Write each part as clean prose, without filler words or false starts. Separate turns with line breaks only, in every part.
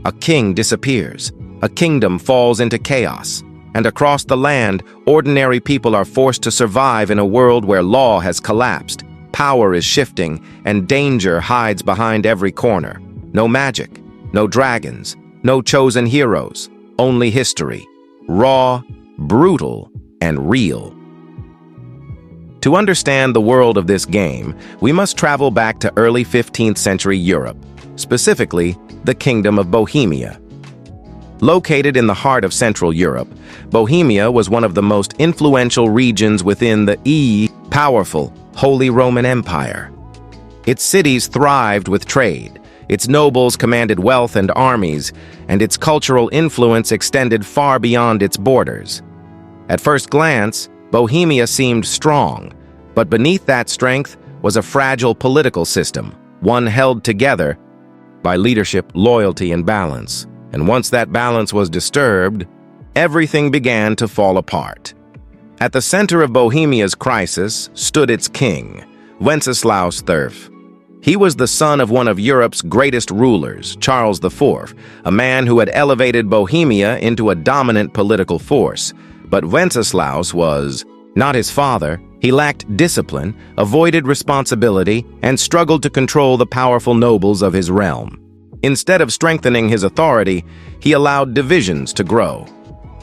A king disappears, a kingdom falls into chaos, and across the land, ordinary people are forced to survive in a world where law has collapsed, power is shifting, and danger hides behind every corner. No magic, no dragons, no chosen heroes, only history, raw, brutal, and real. To understand the world of this game, we must travel back to early 15th century Europe, specifically the Kingdom of Bohemia. Located in the heart of Central Europe, Bohemia was one of the most influential regions within the powerful Holy Roman Empire. Its cities thrived with trade, its nobles commanded wealth and armies, and its cultural influence extended far beyond its borders. At first glance, Bohemia seemed strong, but beneath that strength was a fragile political system, one held together by leadership, loyalty, and balance. And once that balance was disturbed, everything began to fall apart. At the center of Bohemia's crisis stood its king, Wenceslaus IV. He was the son of one of Europe's greatest rulers, Charles IV, a man who had elevated Bohemia into a dominant political force. But Wenceslaus was not his father. He lacked discipline, avoided responsibility, and struggled to control the powerful nobles of his realm. Instead of strengthening his authority, he allowed divisions to grow.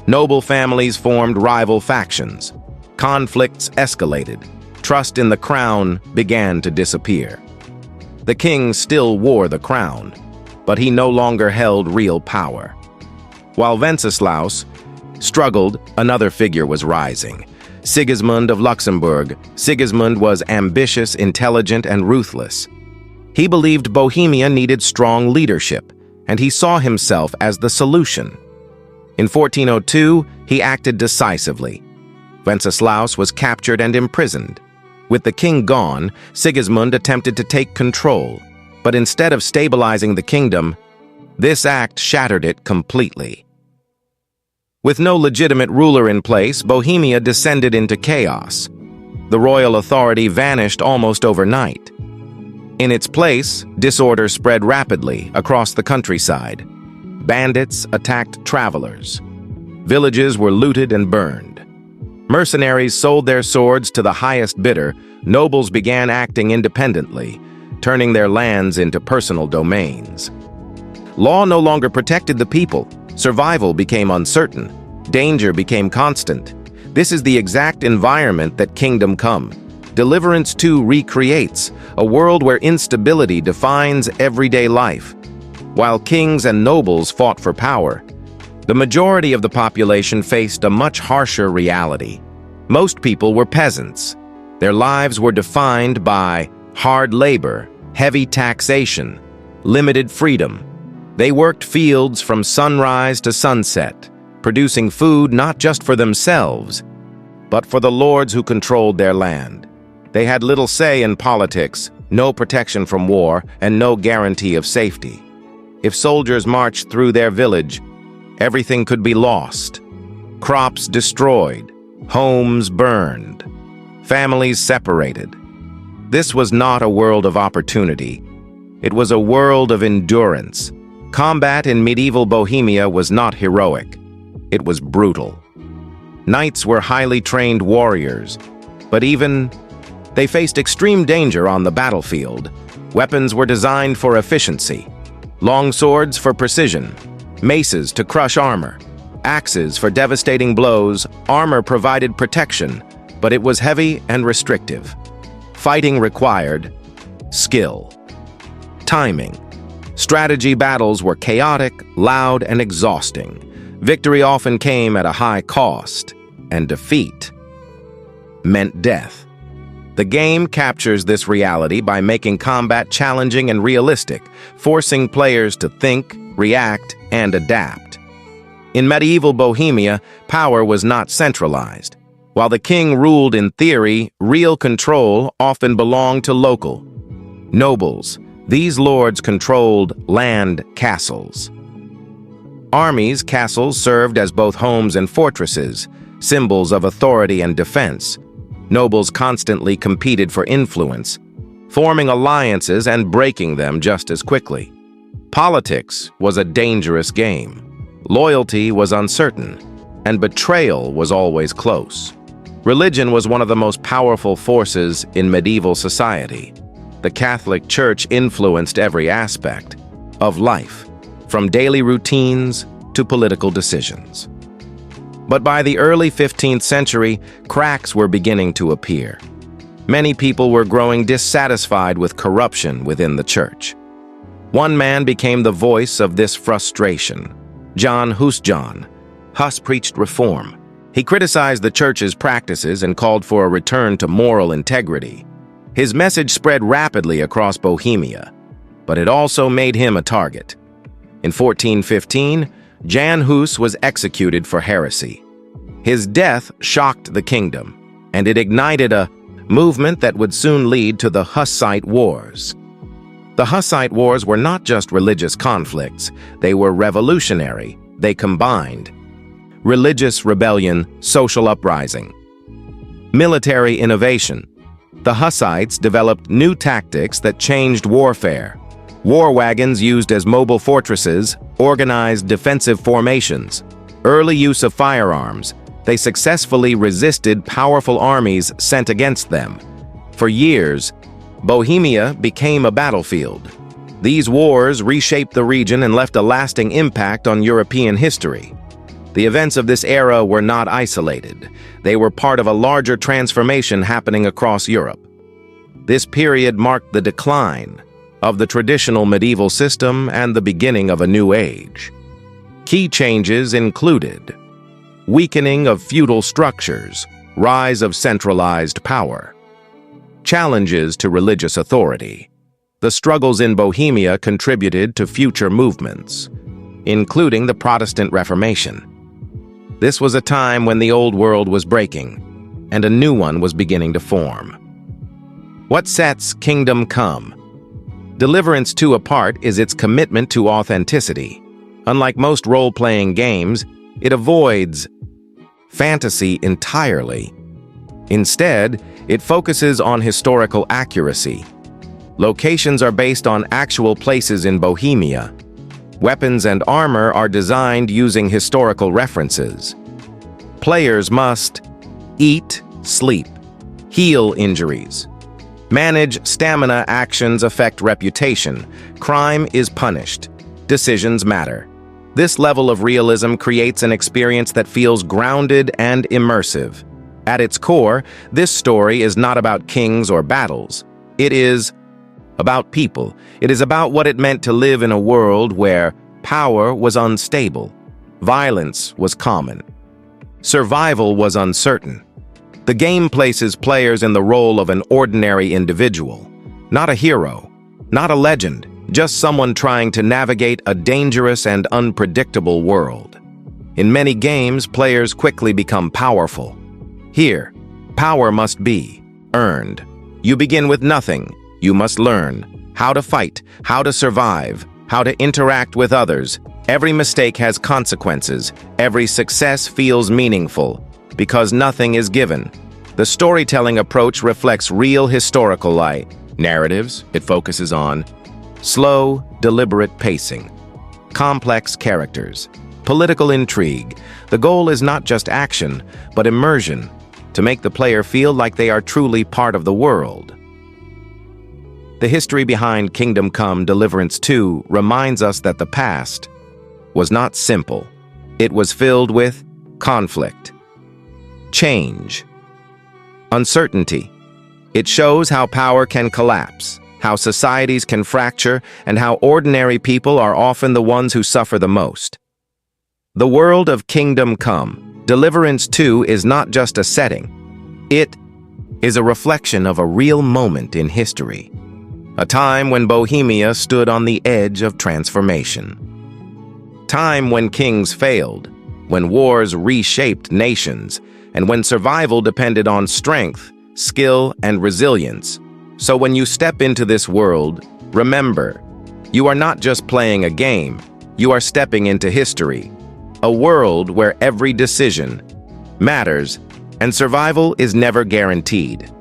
Noble families formed rival factions. Conflicts escalated. Trust in the crown began to disappear. The king still wore the crown, but he no longer held real power. While Wenceslaus struggled, another figure was rising. Sigismund of Luxembourg. Sigismund was ambitious, intelligent, and ruthless. He believed Bohemia needed strong leadership, and he saw himself as the solution. In 1402, he acted decisively. Wenceslaus was captured and imprisoned. With the king gone, Sigismund attempted to take control, but instead of stabilizing the kingdom, this act shattered it completely. With no legitimate ruler in place, Bohemia descended into chaos. The royal authority vanished almost overnight. In its place, disorder spread rapidly across the countryside. Bandits attacked travelers. Villages were looted and burned. Mercenaries sold their swords to the highest bidder. Nobles began acting independently, turning their lands into personal domains. Law no longer protected the people. Survival became uncertain. Danger became constant. This is the exact environment that Kingdom Come. Deliverance 2 recreates a world where instability defines everyday life. While kings and nobles fought for power, the majority of the population faced a much harsher reality. Most people were peasants. Their lives were defined by hard labor, heavy taxation, limited freedom. They worked fields from sunrise to sunset, producing food not just for themselves, but for the lords who controlled their land. They had little say in politics, no protection from war, and no guarantee of safety. If soldiers marched through their village, everything could be lost. Crops destroyed, homes burned, families separated. This was not a world of opportunity. It was a world of endurance. Combat in medieval Bohemia was not heroic. It was brutal. Knights were highly trained warriors, but they faced extreme danger on the battlefield. Weapons were designed for efficiency. Long swords for precision, maces to crush armor, axes for devastating blows. Armor provided protection, but it was heavy and restrictive. Fighting required skill, timing. Strategy battles were chaotic, loud, and exhausting. Victory often came at a high cost, and defeat meant death. The game captures this reality by making combat challenging and realistic, forcing players to think, react, and adapt. In medieval Bohemia, power was not centralized. While the king ruled in theory, real control often belonged to local nobles. These lords controlled land castles. Armies, castles served as both homes and fortresses, symbols of authority and defense. Nobles constantly competed for influence, forming alliances and breaking them just as quickly. Politics was a dangerous game. Loyalty was uncertain, and betrayal was always close. Religion was one of the most powerful forces in medieval society. The Catholic Church influenced every aspect of life, from daily routines to political decisions. But by the early 15th century, cracks were beginning to appear. Many people were growing dissatisfied with corruption within the church. One man became the voice of this frustration. Jan Hus. Jan Hus preached reform. He criticized the church's practices and called for a return to moral integrity. His message spread rapidly across Bohemia, but it also made him a target. In 1415, Jan Hus was executed for heresy. His death shocked the kingdom, and it ignited a movement that would soon lead to the Hussite Wars. The Hussite Wars were not just religious conflicts, they were revolutionary. They combined religious rebellion, social uprising, military innovation. The Hussites developed new tactics that changed warfare. War wagons used as mobile fortresses, organized defensive formations, early use of firearms. They successfully resisted powerful armies sent against them. For years, Bohemia became a battlefield. These wars reshaped the region and left a lasting impact on European history. The events of this era were not isolated. They were part of a larger transformation happening across Europe. This period marked the decline of the traditional medieval system and the beginning of a new age. Key changes included weakening of feudal structures, rise of centralized power, challenges to religious authority. The struggles in Bohemia contributed to future movements, including the Protestant Reformation. This was a time when the old world was breaking, and a new one was beginning to form. What sets Kingdom Come Deliverance 2 apart is its commitment to authenticity. Unlike most role-playing games, it avoids fantasy entirely. Instead, it focuses on historical accuracy. Locations are based on actual places in Bohemia. Weapons and armor are designed using historical references. Players must eat, sleep, heal injuries, manage stamina. Actions affect reputation. Crime is punished. Decisions matter. This level of realism creates an experience that feels grounded and immersive. At its core, this story is not about kings or battles. It is about people. It is about what it meant to live in a world where power was unstable, violence was common, survival was uncertain. The game places players in the role of an ordinary individual, not a hero, not a legend, just someone trying to navigate a dangerous and unpredictable world. In many games, players quickly become powerful. Here, power must be earned. You begin with nothing. You must learn how to fight, how to survive, how to interact with others. Every mistake has consequences. Every success feels meaningful because nothing is given. The storytelling approach reflects real historical narratives. It focuses on slow, deliberate pacing, complex characters, political intrigue. The goal is not just action, but immersion, to make the player feel like they are truly part of the world. The history behind Kingdom Come Deliverance 2 reminds us that the past was not simple. It was filled with conflict, change, uncertainty. It shows how power can collapse, how societies can fracture, and how ordinary people are often the ones who suffer the most. The world of Kingdom Come Deliverance 2 is not just a setting. It is a reflection of a real moment in history. A time when Bohemia stood on the edge of transformation. Time when kings failed, when wars reshaped nations, and when survival depended on strength, skill, and resilience. So when you step into this world, remember, you are not just playing a game, you are stepping into history. A world where every decision matters and survival is never guaranteed.